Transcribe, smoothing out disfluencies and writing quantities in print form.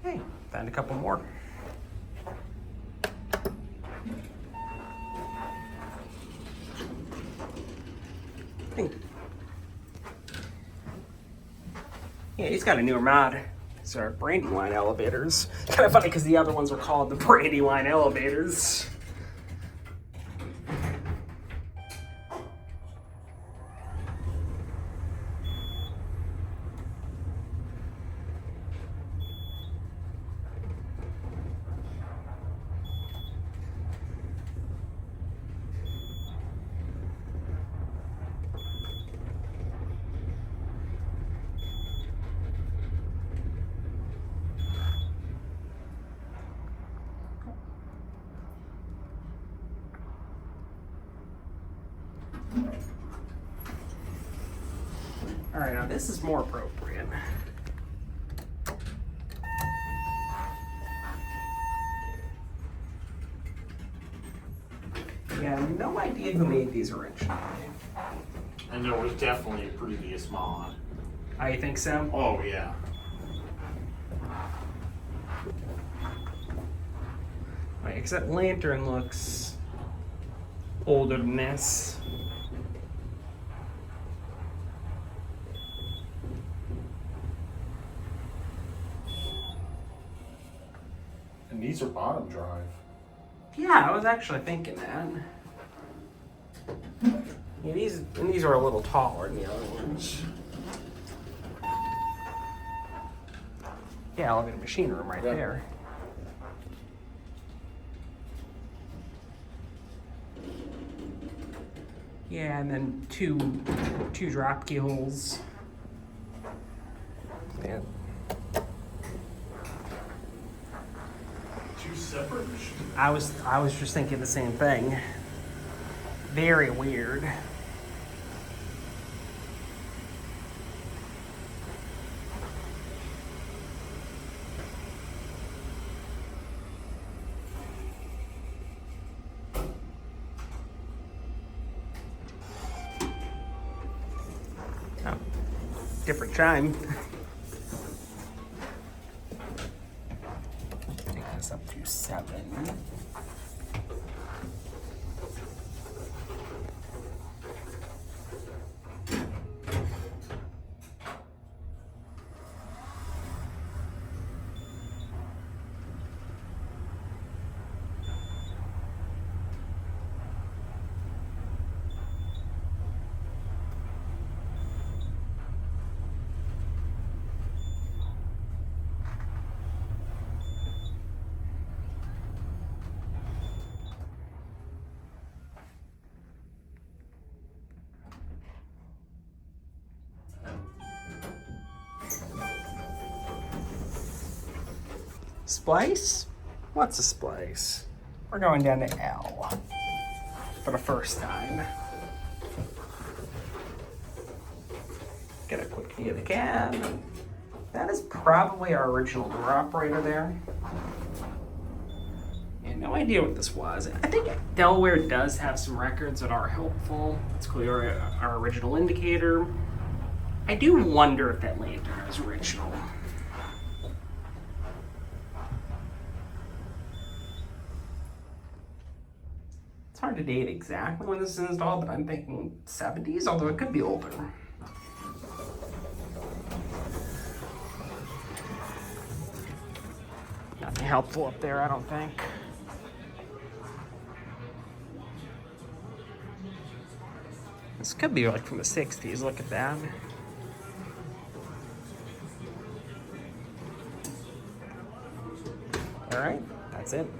Hey, found a couple more. Hey. Yeah, he's got a newer mod. These are Brandywine elevators. Kind of funny because the other ones are called the Brandywine Elevators. All right, now this is more appropriate. Yeah, no idea who made these originally. And there was definitely a previous mod. I think so. Oh, yeah. Right, because that lantern looks older than this. And these are bottom drive. Yeah, I was actually thinking that. Yeah, these are a little taller than the other ones. Yeah, look at the machine room right there. Yeah, and then two drop keyholes. Yeah. Two separate machines. I was just thinking the same thing. Very weird. Oh, different chime. Take this up to 7. Splice? What's a splice? We're going down to L for the first time. Get a quick view of the cab. That is probably our original door operator there. And no idea what this was. I think Delaware does have some records that are helpful. It's clear our original indicator. I do wonder if that lantern is original. It's hard to date exactly when this is installed, but I'm thinking 70s, although it could be older. Nothing helpful up there, I don't think. This could be like from the 60s, look at that. All right, that's it.